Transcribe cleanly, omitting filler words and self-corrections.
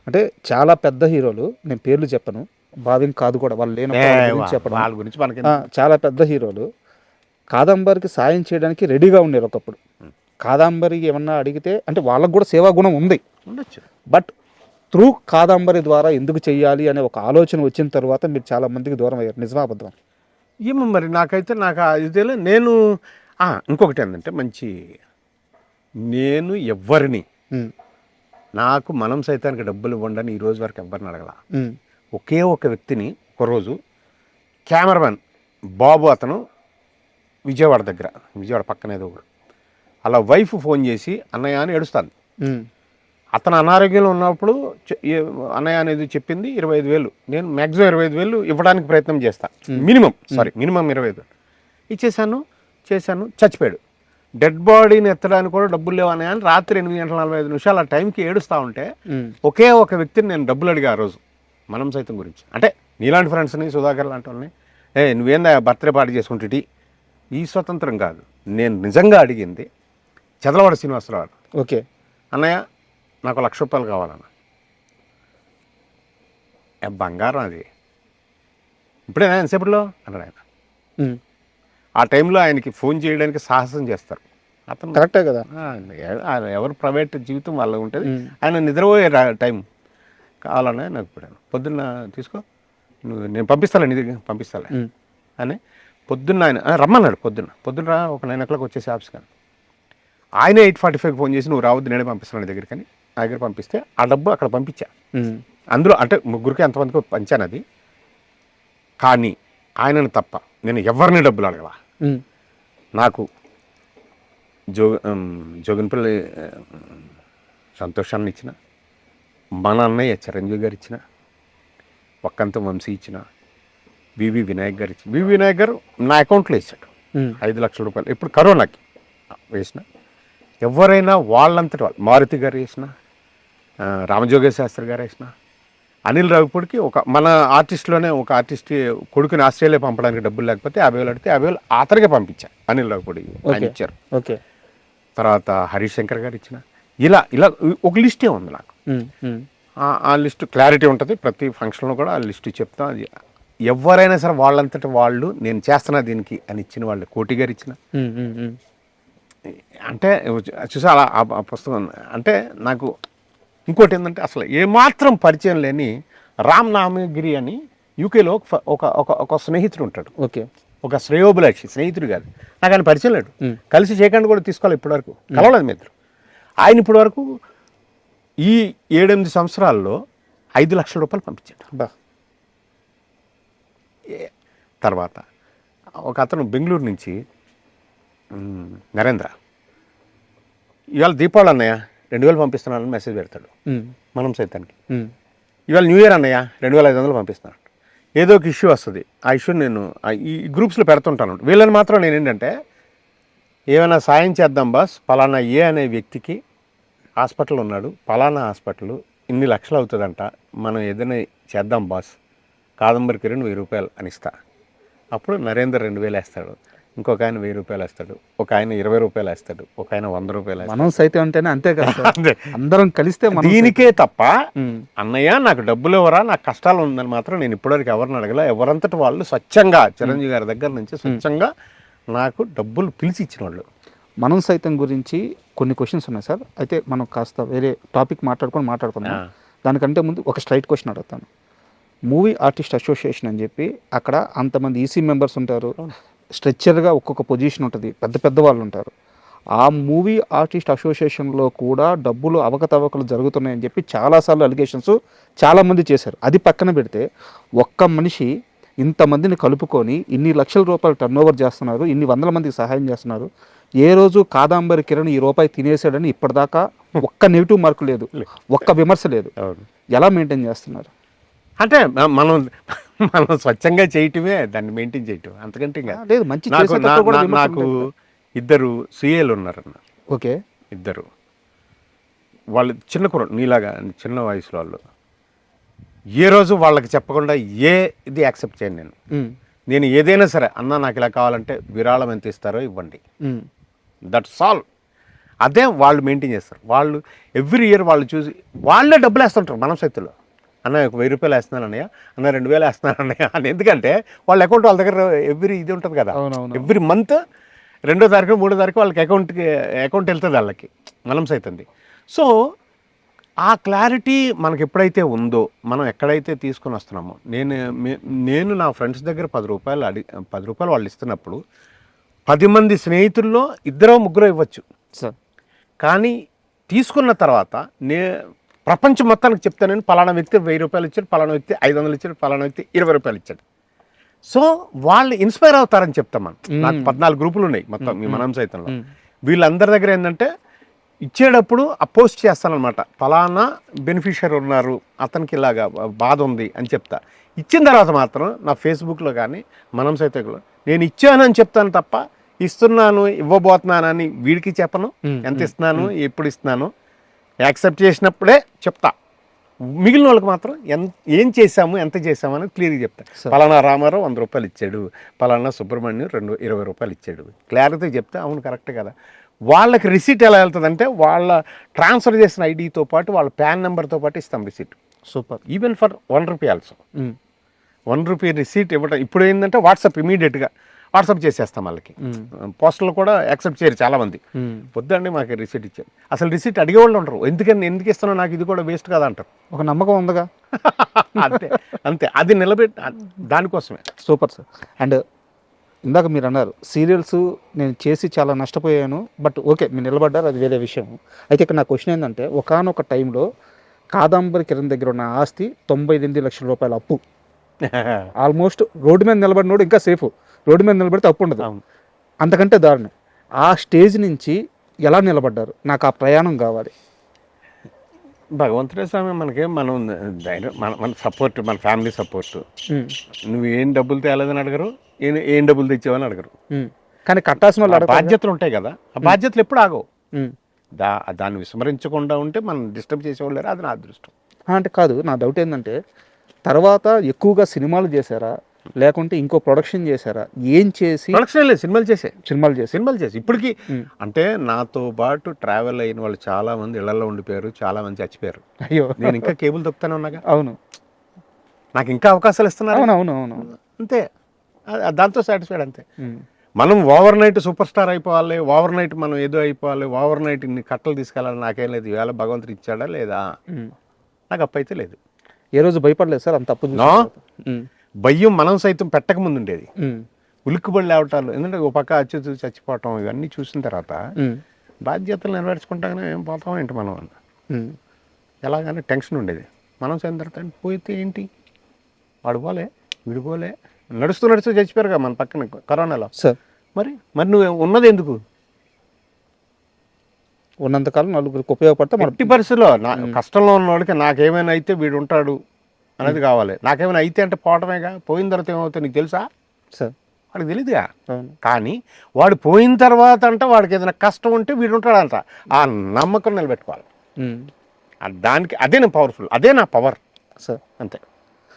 అంటే చాలా పెద్ద హీరోలు, నేను పేర్లు చెప్పను, భావ్యం కాదు కూడా, వాళ్ళు లేని చెప్పడం, వాళ్ళ గురించి మనకి చాలా పెద్ద హీరోలు కాదంబరికి సాయం చేయడానికి రెడీగా ఉండేరు ఒకప్పుడు. కాదంబరి ఏమన్నా అడిగితే అంటే వాళ్ళకు కూడా సేవా గుణం ఉంది, ఉండొచ్చు. బట్ త్రూ కాదంబరి ద్వారా ఎందుకు చెయ్యాలి అనే ఒక ఆలోచన వచ్చిన తర్వాత మీరు చాలా మందికి దూరం అయ్యారు. నిజమా అబద్ధం? ఏమో మరి నాకైతే ఇదేలే. నేను ఇంకొకటి ఏంటంటే నేను ఎవ్వరిని నాకు మనం సైతానికి డబ్బులు ఇవ్వండి ఈ రోజు వరకు ఎవ్వరిని అడగల. ఒకే ఒక వ్యక్తిని ఒకరోజు కెమెరామెన్ బాబు, అతను విజయవాడ పక్కనేదో ఊరు, అలా వైఫ్ ఫోన్ చేసి అన్నయ్య అని ఏడుస్తాను. అతను అనారోగ్యంలో ఉన్నప్పుడు అన్నయ్య అనేది చెప్పింది 25,000, నేను మ్యాక్సిమం 25,000 ఇవ్వడానికి ప్రయత్నం చేస్తాను. మినిమం 25,000 ఇచ్చేసాను. చచ్చిపోయాడు. డెడ్ బాడీని ఎత్తడానికి కూడా డబ్బులు లేవు అన్నయ్య అని రాత్రి 8:45 ఆ టైంకి ఏడుస్తూ ఉంటే ఒకే ఒక వ్యక్తిని నేను డబ్బులు అడిగా ఆ రోజు, మనం సైతం గురించి. అంటే నీలాంటి ఫ్రెండ్స్ని, సుధాకర్ లాంటి వాళ్ళని, నువ్వేందా బర్త్డే పార్టీ చేసుకుంటే ఈ స్వతంత్రం కాదు, నేను నిజంగా అడిగింది చదలవాడ శ్రీనివాసరావు. ఓకే అన్నయ్య నాకు ₹1,00,000 కావాలన్న. బంగారం అది ఇప్పుడేనా ఎంతసేపట్లో అన్నాడు ఆయన. ఆ టైంలో ఆయనకి ఫోన్ చేయడానికి సాహసం చేస్తారు. అతను కరెక్టే కదా, ఎవరు ప్రైవేట్ జీవితం వాళ్ళ ఉంటుంది. ఆయన నిద్రపోయే టైం కావాలన్నా నాకు ఇప్పుడు పొద్దున్న తీసుకో, నేను పంపిస్తాను, నీ దగ్గర పంపిస్తాలే అని పొద్దున్న ఆయన రమ్మన్నాడు. పొద్దున్న ఒక 9 o'clock వచ్చేసి ఆఫీస్. కానీ ఆయన 8:45 ఫోన్ చేసి నువ్వు రావద్దు, నేనే పంపిస్తాను నీ దగ్గర. కానీ నా దగ్గర పంపిస్తే ఆ డబ్బు అక్కడ పంపించా. అందులో అంటే ముగ్గురికి ఎంతమందికి పంచాను అది. కానీ ఆయనను తప్ప నేను ఎవరిని డబ్బులు అడగల. నాకు జోగినపల్లి సంతోషాన్ని ఇచ్చిన, మన అన్నయ్య చిరంజీవి గారు ఇచ్చిన, ఒక్కంతం వంశీ ఇచ్చిన, వివి వినాయక్ గారు ఇచ్చిన. వివి వినాయక్ గారు నా అకౌంట్లో వేసాడు ₹5,00,000. ఇప్పుడు కరోనాకి వేసిన. ఎవరైనా వాళ్ళంతటి వాళ్ళు, మారుతి గారు వేసిన, రామజోగేశ్ శాస్త్రి గారు వేసిన, అనిల్ రావిపూడికి మన ఆర్టిస్ట్లోనే ఒక ఆర్టిస్ట్ కొడుకుని ఆస్ట్రేలియా పంపడానికి డబ్బులు లేకపోతే 50,000 అడిగితే 50,000 అతనికే పంపించా. అనిల్ రావిపూడి ఆయన ఇచ్చారు. ఓకే, తర్వాత హరీష్ శంకర్ గారు ఇచ్చిన. ఇలా ఒక లిస్టే ఉంది నాకు. ఆ లిస్టు క్లారిటీ ఉంటుంది. ప్రతి ఫంక్షన్లో కూడా ఆ లిస్టు చెప్తా. ఎవరైనా సరే వాళ్ళంతటి వాళ్ళు నేను చేస్తున్నా దీనికి అని ఇచ్చిన వాళ్ళు. కోటి గారు ఇచ్చిన. అంటే చూసా అలా ఆ పుస్తకం. అంటే నాకు ఇంకోటి ఏంటంటే అసలు ఏమాత్రం పరిచయం లేని రామ్ నామగిరి అని యూకేలో ఒక స్నేహితుడు ఉంటాడు. ఓకే, ఒక శ్రేయోభిలాషి స్నేహితుడు కాదు, నాకు ఆయన పరిచయం లేడు. కలిసి చేయకుండా కూడా తీసుకోవాలి, ఇప్పటివరకు కలవలేదు మీ ఇద్దరు. ఆయన ఇప్పటి వరకు ఈ 7-8 సంవత్సరాల్లో ₹5,00,000 పంపించాడు. తర్వాత ఒక అతను బెంగళూరు నుంచి నరేంద్ర, ఇవాళ దీపావళి అన్నయ్య 2,000 పంపిస్తున్నానని మెసేజ్ పెడతాడు మనం సైతానికి. ఇవాళ న్యూ ఇయర్ అన్నయ్య 2,500 పంపిస్తున్నాను. ఏదో ఒక ఇష్యూ వస్తుంది, ఆ ఇష్యూ నేను ఈ గ్రూప్స్లో పెడుతుంటాను. వీళ్ళని మాత్రం నేను ఏంటంటే ఏమైనా సాయం చేద్దాం బాస్, పలానా అనే వ్యక్తికి హాస్పిటల్ ఉన్నాడు, పలానా హాస్పిటల్ ఇన్ని లక్షలు అవుతుందంట, మనం ఏదైనా చేద్దాం బాస్, కాదంబరికి ₹1,000 అని ఇస్తా. అప్పుడు నరేందర్ 2,000 వేస్తాడు, ఇంకొక ఆయన ₹1,000 వేస్తాడు, ఒక ఆయన ₹20 వేస్తాడు, ఒక ఆయన ₹100 మనం సైతం అంటేనే అంతే కదా, అందరం కలిస్తే దీనికే తప్ప అన్నయ్య నాకు డబ్బులు ఎవరా, నాకు కష్టాలు ఉందని మాత్రం నేను ఇప్పటివరకు ఎవరిని అడగల. ఎవరంతటి వాళ్ళు స్వచ్ఛంగా చిరంజీవి గారి దగ్గర నుంచి స్వచ్ఛంగా నాకు డబ్బులు పిలిచి ఇచ్చిన వాళ్ళు. మనం సైతం గురించి కొన్ని క్వశ్చన్స్ ఉన్నాయి సార్. అయితే మనం కాస్త వేరే టాపిక్ మాట్లాడుకుందాం. దానికంటే ముందు ఒక స్ట్రైట్ క్వశ్చన్ అడుగుతాను. మూవీ ఆర్టిస్ట్ అసోసియేషన్ అని చెప్పి అక్కడ అంతమంది ఈసీ మెంబర్స్ ఉంటారు, స్ట్రెచ్చర్గా ఒక్కొక్క పొజిషన్ ఉంటుంది, పెద్ద వాళ్ళు ఉంటారు. ఆ మూవీ ఆర్టిస్ట్ అసోసియేషన్లో కూడా డబ్బులు అవకతవకలు జరుగుతున్నాయని చెప్పి చాలాసార్లు అలిగేషన్స్ చాలామంది చేశారు. అది పక్కన పెడితే ఒక్క మనిషి ఇంతమందిని కలుపుకొని ఇన్ని ₹1,00,000 టర్నోవర్ చేస్తున్నారు, ఇన్ని 100 మందికి సహాయం చేస్తున్నారు. ఏ రోజు కాదంబరి కిరణ్ ఈ రూపాయి తినేసాడని ఇప్పటిదాకా ఒక్క నెగిటివ్ మార్కు లేదు, ఒక్క విమర్శ లేదు. ఎలా మెయింటైన్ చేస్తున్నారు? అంటే మనం స్వచ్ఛంగా చేయటమే దాన్ని మెయింటైన్ చేయటం, అంతకంటే లేదు. మంచి నాకు 2 సీఏలు ఉన్నారన్న. ఓకే, 2 వాళ్ళు చిన్న కుర్ర నీలాగా చిన్న వయసులో వాళ్ళు. ఏ రోజు వాళ్ళకి చెప్పకుండా ఇది యాక్సెప్ట్ చేయను నేను ఏదైనా సరే, అన్న నాకు ఇలా కావాలంటే విరాళం ఎంత ఇస్తారో ఇవ్వండి, దట్స్ ఆల్. అదే వాళ్ళు మెయింటైన్ చేస్తారు. వాళ్ళు ఎవ్రీ ఇయర్ వాళ్ళు చూసి వాళ్ళే డబ్బులు వేస్తుంటారు మనం సైతుల్లో. అన్న ఒక 1000 రూపాయలు వేస్తున్నాను అన్నయ్య, అన్న 2000 వేస్తున్నాను అన్నయ్య అని. ఎందుకంటే వాళ్ళ అకౌంట్ వాళ్ళ దగ్గర ఎవ్రీ ఇది ఉంటుంది కదా, ఎవ్రీ మంత్ 2వ తారీఖు 3వ తారీఖు వాళ్ళకి అకౌంట్ వెళ్తుంది వాళ్ళకి, మనం సైతుంది. సో ఆ క్లారిటీ మనకి ఎప్పుడైతే ఉందో, మనం ఎక్కడైతే తీసుకొని వస్తున్నామో, నేను నా ఫ్రెండ్స్ దగ్గర 10 రూపాయలు వాళ్ళు ఇస్తున్నప్పుడు 10 మంది స్నేహితుల్లో 2-3 ఇవ్వచ్చు సార్. కానీ తీసుకున్న తర్వాత ప్రపంచం మొత్తానికి చెప్తానని పలానా వ్యక్తి 1000 రూపాయలు ఇచ్చాడు, పలానా వ్యక్తి 500 ఇచ్చాడు, పలానా వ్యక్తి 20 రూపాయలు ఇచ్చాడు. సో వాళ్ళు ఇన్స్పైర్ అవుతారని చెప్తాం మనం. నాకు 14 గ్రూపులు ఉన్నాయి మొత్తం మీ మనం సైతంలో. వీళ్ళందరి దగ్గర ఏంటంటే ఇచ్చేటప్పుడు పోస్ట్ చేస్తానమాట, ఫలానా బెనిఫిషియర్ ఉన్నారు, అతనికి ఇలాగా బాధ ఉంది అని చెప్తా. ఇచ్చిన తర్వాత మాత్రం నా ఫేస్బుక్లో కానీ మనం సైతంలో నేను ఇచ్చానని చెప్తాను తప్ప ఇస్తున్నాను ఇవ్వబోతున్నానని వీడికి చెప్పను. ఎంత ఇస్తున్నాను, ఎప్పుడు ఇస్తున్నాను, యాక్సెప్ట్ చేసినప్పుడే చెప్తా. మిగిలిన వాళ్ళకి మాత్రం ఏం చేశాము, ఎంత చేశాము అనేది క్లియర్గా చెప్తా. పలానా రామారావు 100 రూపాయలు ఇచ్చాడు, పలానా సుబ్రహ్మణ్యం 20 రూపాయలు ఇచ్చాడు, క్లారిటీ చెప్తే అవును కరెక్ట్ కదా. వాళ్ళకి రిసీట్ ఎలా వెళ్తుందంటే వాళ్ళ ట్రాన్స్ఫర్ చేసిన ఐడితో పాటు వాళ్ళ ప్యాన్ నెంబర్తో పాటు ఇస్తాం receipt. Super. Even for 1 rupee also. 1 rupee receipt ఇవ్వటం ఇప్పుడు ఏంటంటే వాట్సాప్ ఇమీడియట్గా వాట్సాప్ చేసేస్తాం వాళ్ళకి. పోస్టర్లు కూడా యాక్సెప్ట్ చేయరు చాలామంది. వద్దండి మాకు రిసీట్ ఇచ్చారు, అసలు రిసీట్ అడిగేవాళ్ళు ఉంటారు. ఎందుకు ఇస్తున్నావు, నాకు ఇది కూడా వేస్ట్ కదా అంటారు. ఒక నమ్మకం ఉందిగా. అంతే అది దానికోసమే. Super sir. అండ్ ఇందాక మీరు అన్నారు సీరియల్స్ నేను చేసి చాలా నష్టపోయాను, బట్ ఓకే మీరు నిలబడ్డారు, అది వేరే విషయం. అయితే ఇక్కడ నా క్వశ్చన్ ఏంటంటే, ఒకానొక టైంలో కాదంబరి కిరణ్ దగ్గర ఉన్న ఆస్తి 98 లక్షల రూపాయల అప్పు. ఆల్మోస్ట్ రోడ్డు మీద నిలబడినోడు ఇంకా సేఫ్, రోడ్డు మీద నిలబడితే అప్పు ఉండదు, అంతకంటే దారుణం. ఆ స్టేజ్ నుంచి ఎలా నిలబడ్డారు? నాకు ఆ ప్రయాణం కావాలి. భగవంతుడే స్వామి మనకి మనం ధైర్యం, మన సపోర్ట్, మన ఫ్యామిలీ సపోర్ట్. నువ్వు ఏం డబ్బులు తేలేదని అడగరు, ఏం డబ్బులు తెచ్చావని అడగరు. కానీ కట్టాల్సిన వాళ్ళు బాధ్యతలు ఉంటాయి కదా, ఆ బాధ్యతలు ఎప్పుడు ఆగవు. దాన్ని విస్మరించకుండా ఉంటే మనం డిస్టర్బ్ చేసేవాళ్ళు లేరు, అది నా అదృష్టం. అంటే కాదు, నా డౌట్ ఏంటంటే తర్వాత ఎక్కువగా సినిమాలు చేశారా లేకుంటే ఇంకో ప్రొడక్షన్ చేశారా? ఏం చేసి? ప్రొడక్షన్ లేదు, సినిమాలు చేసి ఇప్పటికి. అంటే నాతో పాటు ట్రావెల్ అయిన వాళ్ళు చాలా మంది ఇళ్లలో ఉండిపోయారు, చాలా మంది చచ్చిపోయారు. అయ్యో, నేను ఇంకా కేబుల్ దొక్కుతానే ఉన్నాగా. అవును, నాకు ఇంకా అవకాశాలు ఇస్తున్నారు. అవును, అంతే, దాంతో సాటిస్ఫైడ్. అంతే. మనం ఓవర్ నైట్ సూపర్ స్టార్ అయిపోవాలి, ఓవర్ నైట్ మనం ఏదో అయిపోవాలి, ఓవర్ నైట్ ఇన్ని కట్టలు తీసుకెళ్ళాలి, నాకేం లేదు. ఈవేళ భగవంతుడు ఇచ్చాడా లేదా, నాకు అప్పు అయితే లేదు. ఏ రోజు భయపడలేదు సార్ అంత అప్పు? భయం మనం సైతం పెట్టక ముందు ఉండేది, ఉలిక్కుబడి లేవటాలు. ఎందుకంటే ఒక పక్క అచ్చుతూ చచ్చిపోవటం, ఇవన్నీ చూసిన తర్వాత బాధ్యతలు నెరవేర్చుకుంటాగానే ఏం పోతాం ఏంటి మనం ఎలాగని టెన్షన్ ఉండేది. మనం సైతం తర్వాత పోతే ఏంటి, వాడు పోలే వీడు పోలే, నడుస్తూ చచ్చిపోయారు కదా మన పక్కన కరోనాలో. సార్ మరి నువ్వు ఉన్నది ఎందుకు? ఉన్నంతకాలం నలుగురికి ఉపయోగపడితే మట్టి పరిస్థితిలో కష్టంలో ఉన్నవాడికి నాకేమైనా అయితే వీడు ఉంటాడు అనేది కావాలి. నాకేమైనా అయితే అంటే పోవటమేగా, పోయిన తర్వాత ఏమవుతుంది నీకు తెలుసా? సార్ వాడికి తెలియదుగా. కానీ వాడు పోయిన తర్వాత అంటే వాడికి ఏదైనా కష్టం ఉంటే వీడు ఉంటాడంట, ఆ నమ్మకం నిలబెట్టుకోవాలి. దానికి అదే నా పవర్ఫుల్, అదే నా పవర్ సార్. అంతే.